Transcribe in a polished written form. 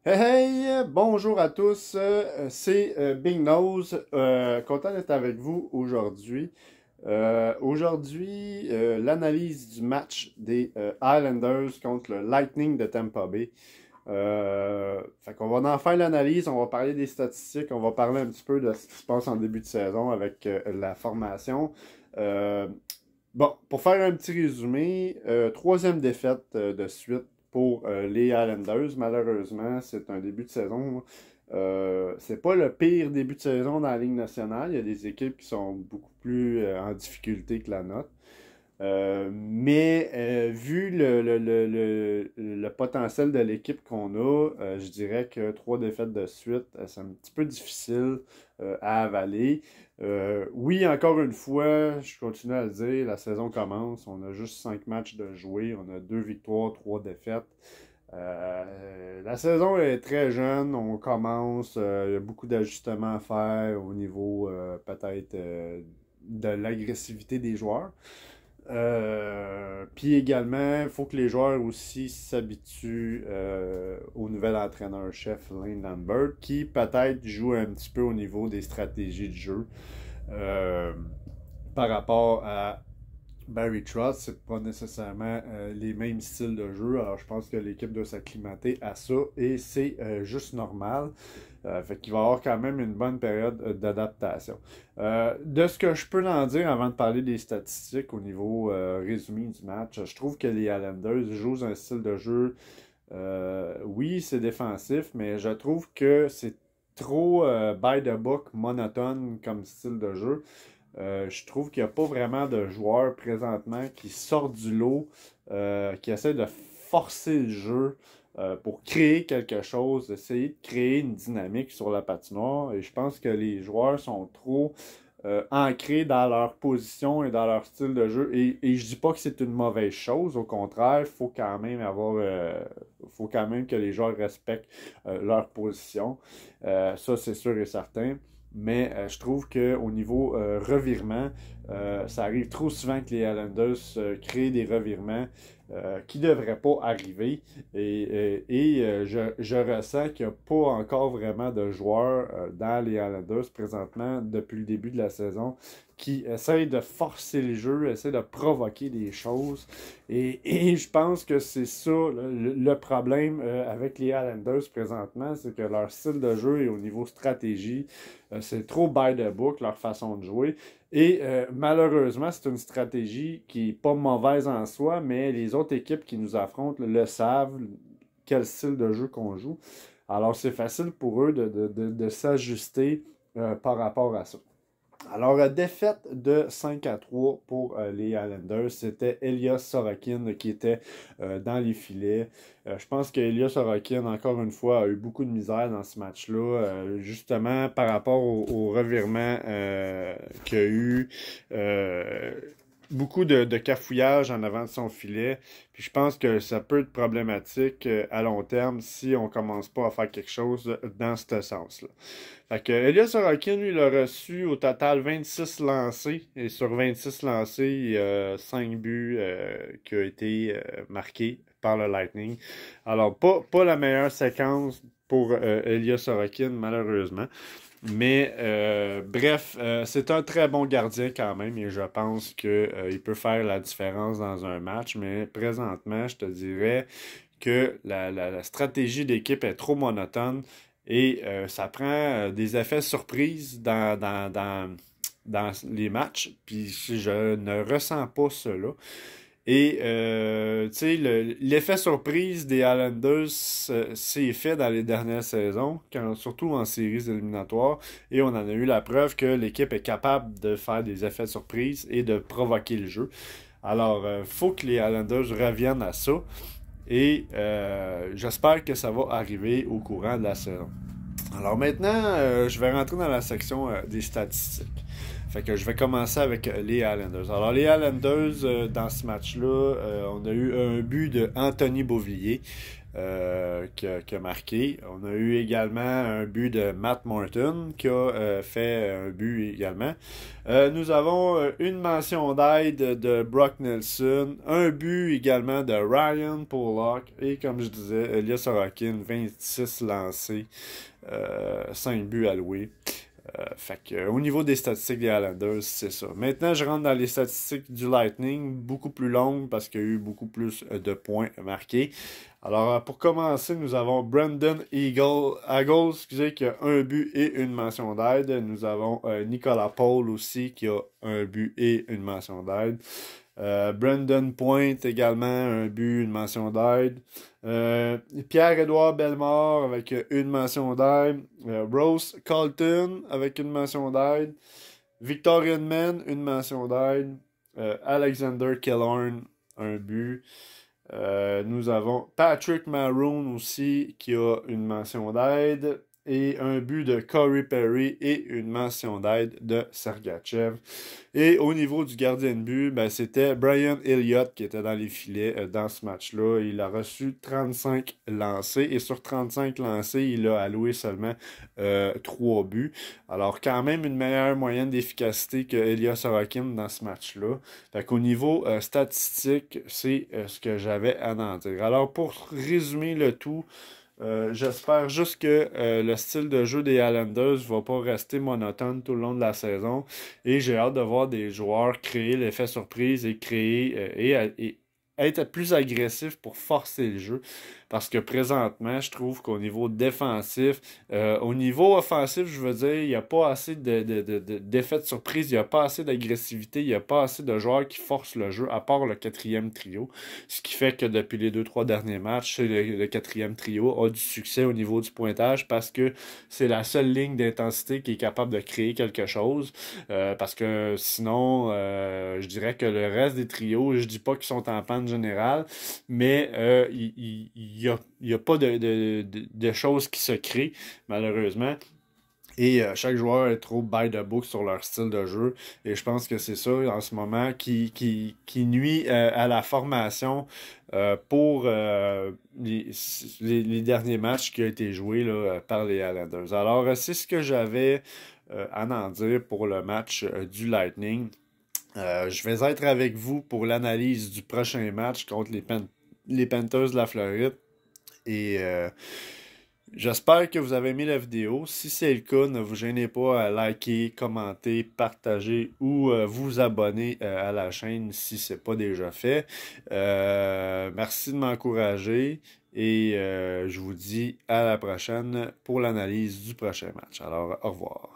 Hey, bonjour à tous, c'est Big Nose, content d'être avec vous aujourd'hui. L'analyse du match des Islanders contre le Lightning de Tampa Bay. Fait qu'on va en faire l'analyse, on va parler des statistiques, on va parler un petit peu de ce qui se passe en début de saison avec la formation. Euh, Bon, pour faire un petit résumé, troisième défaite de suite pour les Islanders. Malheureusement, c'est un début de saison. C'est pas le pire début de saison dans la Ligue nationale. Il y a des équipes qui sont beaucoup plus en difficulté que la nôtre. Vu le potentiel de l'équipe qu'on a, je dirais que trois défaites de suite, c'est un petit peu difficile à avaler. Oui, encore une fois, je continue à le dire, la saison commence. On a juste 5 matchs de jouer. On a 2 victoires, 3 défaites. La saison est très jeune, on commence, il y a beaucoup d'ajustements à faire au niveau peut-être de l'agressivité des joueurs. Puis également, il faut que les joueurs aussi s'habituent au nouvel entraîneur-chef Lane Lambert, qui peut-être joue un petit peu au niveau des stratégies de jeu euh, par rapport à Barry Trotz. C'est pas nécessairement les mêmes styles de jeu. Alors je pense que l'équipe doit s'acclimater à ça et c'est juste normal. Fait qu'il va y avoir quand même une bonne période d'adaptation. De ce que je peux en dire avant de parler des statistiques au niveau résumé du match, je trouve que les Islanders jouent un style de jeu. Oui, c'est défensif, mais je trouve que c'est trop by the book, monotone comme style de jeu. Je trouve qu'il n'y a pas vraiment de joueurs présentement qui sortent du lot, qui essaient de forcer le jeu pour créer quelque chose, essayer de créer une dynamique sur la patinoire. Et je pense que les joueurs sont trop ancrés dans leur position et dans leur style de jeu. Et je dis pas que c'est une mauvaise chose, au contraire, il faut quand même faut quand même que les joueurs respectent leur position. Ça, c'est sûr et certain. Mais je trouve qu'au niveau revirement, ça arrive trop souvent que les Islanders créent des revirements qui ne devraient pas arriver. Je ressens qu'il n'y a pas encore vraiment de joueurs dans les Islanders présentement depuis le début de la saison qui essayent de forcer le jeu, essayent de provoquer des choses. Et je pense que c'est ça le problème avec les Islanders présentement, c'est que leur style de jeu et au niveau stratégie, c'est trop by the book, leur façon de jouer. Et malheureusement, c'est une stratégie qui n'est pas mauvaise en soi, mais les autres équipes qui nous affrontent le savent, quel style de jeu qu'on joue. Alors, c'est facile pour eux de s'ajuster par rapport à ça. Alors, défaite de 5-3 pour les Islanders. C'était Elias Sorokin qui était dans les filets. Je pense qu'Elias Sorokin, encore une fois, a eu beaucoup de misère dans ce match-là, justement par rapport au revirement qu'il y a eu. Beaucoup de cafouillage en avant de son filet. Puis je pense que ça peut être problématique à long terme si on commence pas à faire quelque chose dans ce sens-là. Fait que Elias Sorokin, lui, il a reçu au total 26 lancés. Et sur 26 lancés, il y a 5 buts qui ont été marqués par le Lightning. Alors, pas la meilleure séquence pour Elias Sorokin, malheureusement. Mais bref, c'est un très bon gardien quand même et je pense qu'il peut faire la différence dans un match. Mais présentement, je te dirais que la stratégie d'équipe est trop monotone et ça prend des effets surprises dans les matchs. Puis je ne ressens pas cela. Et, tu sais, l'effet surprise des Islanders s'est fait dans les dernières saisons, surtout en séries éliminatoires, et on en a eu la preuve que l'équipe est capable de faire des effets surprises et de provoquer le jeu. Alors, faut que les Islanders reviennent à ça, et j'espère que ça va arriver au courant de la saison. Alors maintenant, je vais rentrer dans la section des statistiques. Fait que je vais commencer avec les Islanders. Alors les Islanders, dans ce match-là, on a eu un but de Anthony Beauvillier. qui a marqué. On a eu également un but de Matt Morton qui a fait un but également. Nous avons une mention d'aide de Brock Nelson, un but également de Ryan Pollock et comme je disais, Elias Sorokin, 26 lancés, 5 buts alloués. Fait que, au niveau des statistiques des Islanders, c'est ça. Maintenant, je rentre dans les statistiques du Lightning, beaucoup plus longues parce qu'il y a eu beaucoup plus de points marqués. Alors, pour commencer, nous avons Brandon Hagel, qui a un but et une mention d'aide. Nous avons Nicolas Paul aussi, qui a un but et une mention d'aide. Brandon Point également, un but, une mention d'aide. Pierre-Édouard Bellemare avec une mention d'aide. Rose Colton avec une mention d'aide. Victor Hedman, une mention d'aide. Alexander Killorn, un but. Nous avons Patrick Maroon aussi qui a une mention d'aide et un but de Corey Perry et une mention d'aide de Sergachev. Et au niveau du gardien de but, ben, c'était Brian Elliott qui était dans les filets dans ce match-là. Il a reçu 35 lancés et sur 35 lancés, il a alloué seulement 3 buts. Alors quand même une meilleure moyenne d'efficacité que Elias Sorokin dans ce match-là. Fait qu'au niveau statistique, c'est ce que j'avais à en dire. Alors pour résumer le tout, j'espère juste que le style de jeu des Islanders va pas rester monotone tout le long de la saison et j'ai hâte de voir des joueurs créer l'effet surprise et créer et être plus agressif pour forcer le jeu parce que présentement je trouve qu'au niveau défensif au niveau offensif je veux dire il n'y a pas assez d'effet de surprise, il n'y a pas assez d'agressivité, il n'y a pas assez de joueurs qui forcent le jeu à part le quatrième trio, ce qui fait que depuis les 2-3 derniers matchs le quatrième trio a du succès au niveau du pointage parce que c'est la seule ligne d'intensité qui est capable de créer quelque chose parce que sinon je dirais que le reste des trios, je dis pas qu'ils sont en panne générale, mais il y a pas de choses qui se créent, malheureusement. Et chaque joueur est trop by the book sur leur style de jeu. Et je pense que c'est ça, en ce moment, qui nuit à la formation pour les derniers matchs qui ont été joués là, par les Islanders. Alors, c'est ce que j'avais à en dire pour le match du Lightning. Je vais être avec vous pour l'analyse du prochain match contre les Panthers de la Floride. Et j'espère que vous avez aimé la vidéo. Si c'est le cas, ne vous gênez pas à liker, commenter, partager ou vous abonner à la chaîne si ce n'est pas déjà fait. Merci de m'encourager et je vous dis à la prochaine pour l'analyse du prochain match. Alors, au revoir.